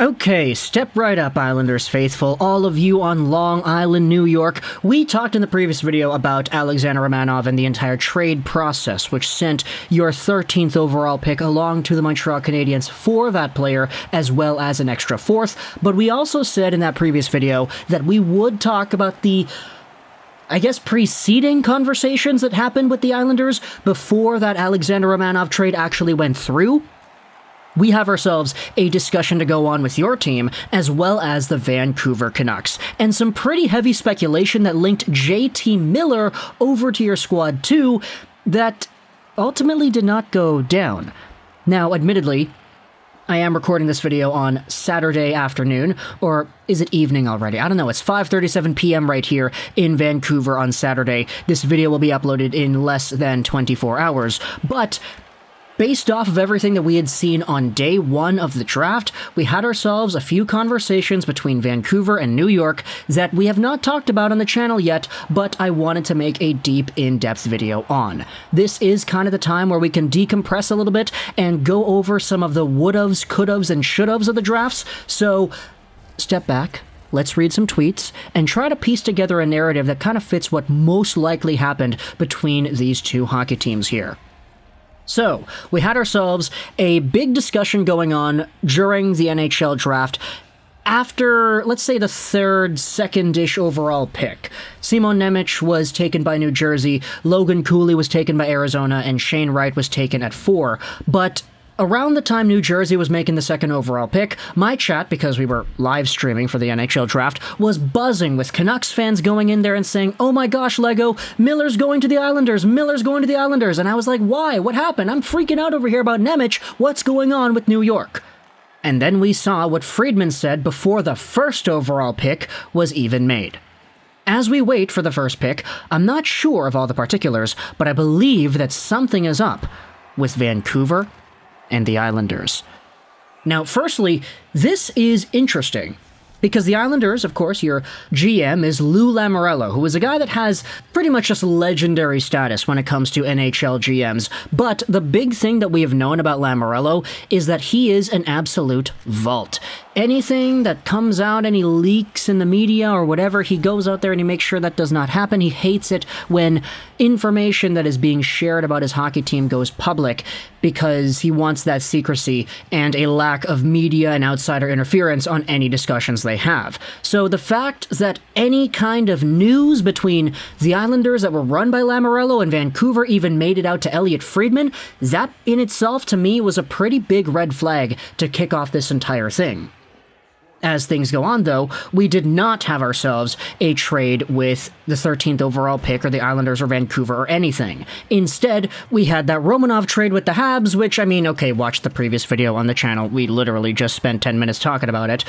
Okay, step right up, Islanders faithful, all of you on Long Island, New York. We talked in the previous video about Alexander Romanov and the entire trade process, which sent your 13th overall pick along to the Montreal Canadiens for that player, as well as an extra 4th. But we also said in that previous video that we would talk about the preceding conversations that happened with the Islanders before that Alexander Romanov trade actually went through. We have ourselves a discussion to go on with your team, as well as the Vancouver Canucks, and some pretty heavy speculation that linked JT Miller over to your squad too, that ultimately did not go down. Now, admittedly, I am recording this video on Saturday afternoon, or is it evening already? I don't know, it's 5:37 p.m. right here in Vancouver on Saturday. This video will be uploaded in less than 24 hours, but based off of everything that we had seen on day one of the draft, we had ourselves a few conversations between Vancouver and New York that we have not talked about on the channel yet, but I wanted to make a deep, in-depth video on. This is kind of the time where we can decompress a little bit and go over some of the would'ves, could'ves, and should'ves of the drafts, so step back. Let's read some tweets and try to piece together a narrative that kind of fits what most likely happened between these two hockey teams here. So, we had ourselves a big discussion going on during the NHL Draft after, let's say, the third, second-ish overall pick. Simon Nemec was taken by New Jersey, Logan Cooley was taken by Arizona, and Shane Wright was taken at 4. But around the time New Jersey was making the second overall pick, my chat, because we were live streaming for the NHL Draft, was buzzing with Canucks fans going in there and saying, "Oh my gosh, Lego, Miller's going to the Islanders, Miller's going to the Islanders." And I was like, why? What happened? I'm freaking out over here about Nemec. What's going on with New York? And then we saw what Friedman said before the first overall pick was even made. As we wait for the first pick, I'm not sure of all the particulars, but I believe that something is up with Vancouver and the Islanders. Now, firstly, this is interesting, because the Islanders, of course, your GM is Lou Lamoriello, who is a guy that has pretty much just legendary status when it comes to NHL GMs, but the big thing that we have known about Lamoriello is that he is an absolute vault. Anything that comes out, any leaks in the media or whatever, he goes out there and he makes sure that does not happen. He hates it when information that is being shared about his hockey team goes public, because he wants that secrecy and a lack of media and outsider interference on any discussions they have. So the fact that any kind of news between the Islanders that were run by Lamoriello and Vancouver even made it out to Elliotte Friedman, that in itself to me was a pretty big red flag to kick off this entire thing. As things go on, though, we did not have ourselves a trade with the 13th overall pick or the Islanders or Vancouver or anything. Instead, we had that Romanov trade with the Habs, which, I mean, okay, watch the previous video on the channel. We literally just spent 10 minutes talking about it.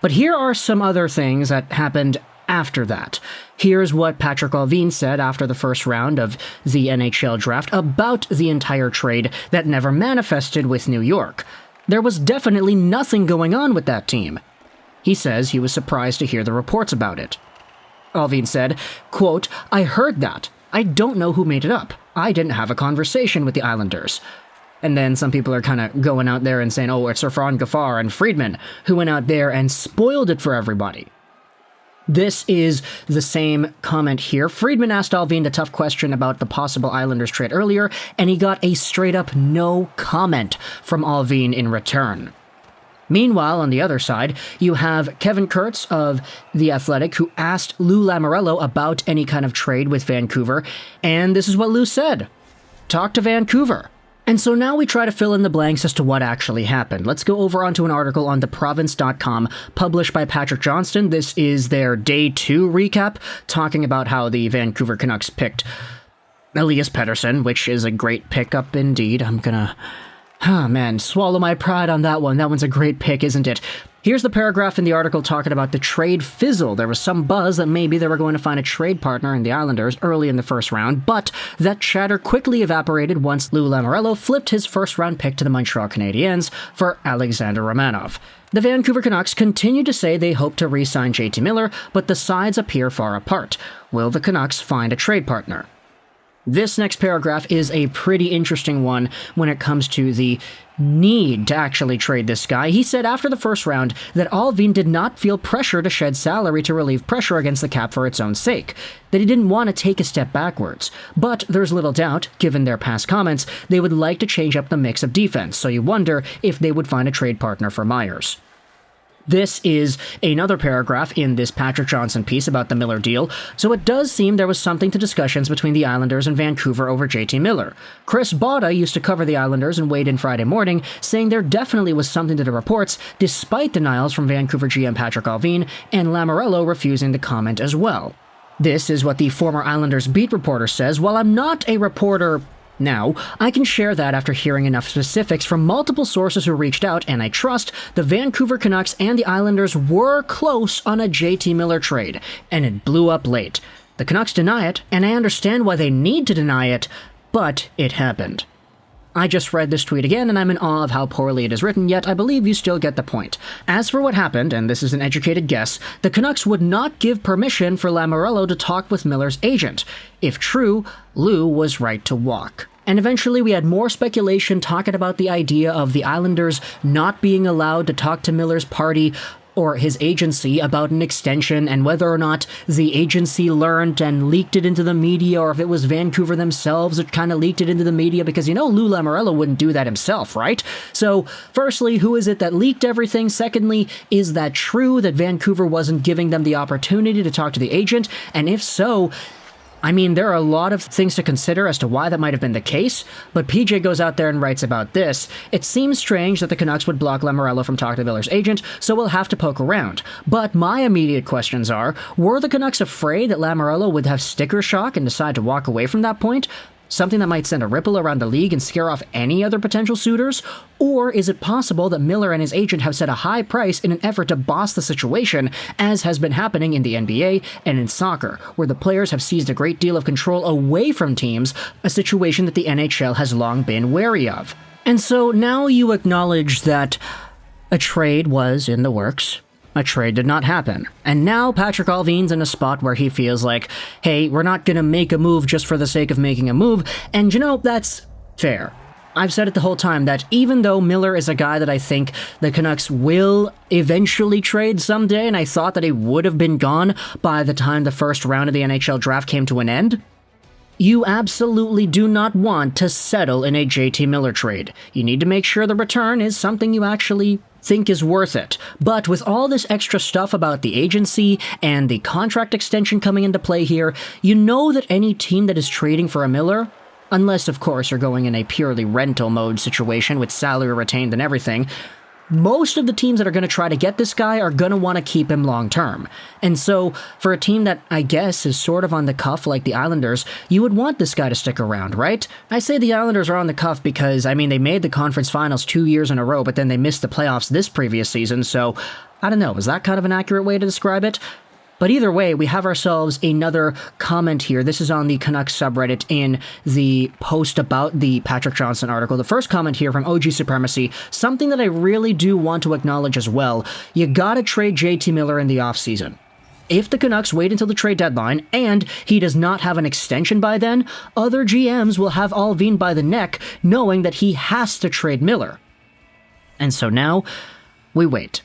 But here are some other things that happened after that. Here's what Patrick Allvin said after the first round of the NHL Draft about the entire trade that never manifested with New York. There was definitely nothing going on with that team. He says he was surprised to hear the reports about it. Allvin said, quote, "I heard that. I don't know who made it up. I didn't have a conversation with the Islanders." And then some people are kind of going out there and saying, oh, it's Irfan Gaffar and Friedman who went out there and spoiled it for everybody. This is the same comment here. Friedman asked Allvin the tough question about the possible Islanders trade earlier, and he got a straight-up no comment from Allvin in return. Meanwhile, on the other side, you have Kevin Kurtz of The Athletic, who asked Lou Lamoriello about any kind of trade with Vancouver, and this is what Lou said. Talk to Vancouver. And so now we try to fill in the blanks as to what actually happened. Let's go over onto an article on theprovince.com published by Patrick Johnston. This is their Day 2 recap, talking about how the Vancouver Canucks picked Elias Pettersson, which is a great pickup indeed. I'm gonna... Ah, man, swallow my pride on that one. That one's a great pick, isn't it? Here's the paragraph in the article talking about the trade fizzle. There was some buzz that maybe they were going to find a trade partner in the Islanders early in the first round, but that chatter quickly evaporated once Lou Lamoriello flipped his first-round pick to the Montreal Canadiens for Alexander Romanov. The Vancouver Canucks continue to say they hope to re-sign JT Miller, but the sides appear far apart. Will the Canucks find a trade partner? This next paragraph is a pretty interesting one when it comes to the need to actually trade this guy. He said after the first round that Alvin did not feel pressure to shed salary to relieve pressure against the cap for its own sake, that he didn't want to take a step backwards. But there's little doubt, given their past comments, they would like to change up the mix of defense, so you wonder if they would find a trade partner for Myers. This is another paragraph in this Patrick Johnson piece about the Miller deal, so it does seem there was something to discussions between the Islanders and Vancouver over JT Miller. Chris Botta used to cover the Islanders and weighed in Friday morning, saying there definitely was something to the reports, despite denials from Vancouver GM Patrick Allvin and Lamoriello refusing to comment as well. This is what the former Islanders beat reporter says. While I'm not a reporter now, I can share that after hearing enough specifics from multiple sources who reached out, and I trust the Vancouver Canucks and the Islanders were close on a JT Miller trade, and it blew up late. The Canucks deny it, and I understand why they need to deny it, but it happened. I just read this tweet again, and I'm in awe of how poorly it is written, yet I believe you still get the point. As for what happened, and this is an educated guess, the Canucks would not give permission for Lamoriello to talk with Miller's agent. If true, Lou was right to walk. And eventually we had more speculation talking about the idea of the Islanders not being allowed to talk to Miller's party or his agency about an extension, and whether or not the agency learned and leaked it into the media, or if it was Vancouver themselves that kind of leaked it into the media, because Lou Lamoriello wouldn't do that himself, right? So, firstly, who is it that leaked everything? Secondly, is that true that Vancouver wasn't giving them the opportunity to talk to the agent? And if so, there are a lot of things to consider as to why that might have been the case, but PJ goes out there and writes about this. It seems strange that the Canucks would block Lamoriello from talking to Miller's agent, so we'll have to poke around. But my immediate questions are, were the Canucks afraid that Lamoriello would have sticker shock and decide to walk away from that point? Something that might send a ripple around the league and scare off any other potential suitors? Or is it possible that Miller and his agent have set a high price in an effort to boss the situation, as has been happening in the NBA and in soccer, where the players have seized a great deal of control away from teams, a situation that the NHL has long been wary of? And so now you acknowledge that a trade was in the works. A trade did not happen. And now Patrick Allvin's in a spot where he feels like, hey, we're not going to make a move just for the sake of making a move. And that's fair. I've said it the whole time that even though Miller is a guy that I think the Canucks will eventually trade someday, and I thought that he would have been gone by the time the first round of the NHL draft came to an end, you absolutely do not want to settle in a JT Miller trade. You need to make sure the return is something you actually think is worth it. But with all this extra stuff about the agency and the contract extension coming into play here, you know that any team that is trading for a Miller, unless of course you're going in a purely rental mode situation with salary retained and everything, most of the teams that are going to try to get this guy are going to want to keep him long term. And so, for a team that I guess is sort of on the cuff like the Islanders, you would want this guy to stick around, right? I say the Islanders are on the cuff because, they made the conference finals 2 years in a row, but then they missed the playoffs this previous season, so I don't know, is that kind of an accurate way to describe it? But either way, we have ourselves another comment here. This is on the Canucks subreddit in the post about the Patrick Johnson article. The first comment here from OG Supremacy, something that I really do want to acknowledge as well. You gotta trade JT Miller in the offseason. If the Canucks wait until the trade deadline, and he does not have an extension by then, other GMs will have Allvin by the neck, knowing that he has to trade Miller. And so now, we wait.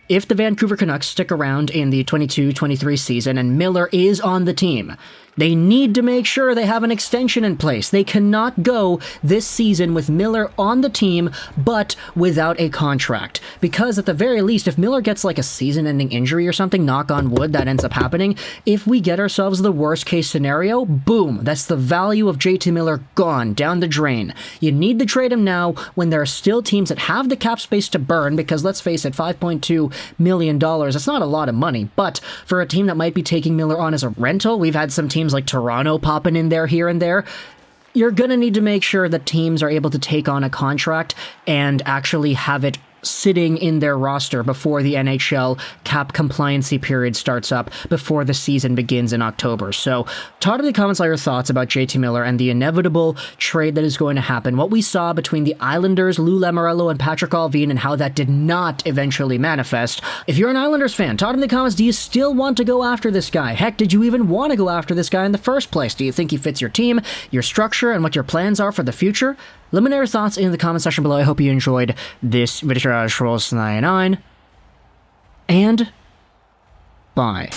If the Vancouver Canucks stick around in the 22-23 season and Miller is on the team, they need to make sure they have an extension in place. They cannot go this season with Miller on the team, but without a contract. Because at the very least, if Miller gets like a season-ending injury or something, knock on wood, that ends up happening, if we get ourselves the worst-case scenario, boom, that's the value of JT Miller gone, down the drain. You need to trade him now when there are still teams that have the cap space to burn, because let's face it, $5.2 million, that's not a lot of money, but for a team that might be taking Miller on as a rental, we've had some teams like Toronto popping in there here and there, you're going to need to make sure that teams are able to take on a contract and actually have it sitting in their roster before the NHL cap compliancy period starts up, before the season begins in October. So talk in the comments all your thoughts about JT Miller and the inevitable trade that is going to happen, what we saw between the Islanders, Lou Lamoriello, and Patrick Allvin, and how that did not eventually manifest. If you're an Islanders fan, talk in the comments, do you still want to go after this guy? Heck, did you even want to go after this guy in the first place? Do you think he fits your team, your structure, and what your plans are for the future? Let me know your thoughts in the comment section below. I hope you enjoyed this video. Juraj 99, and bye.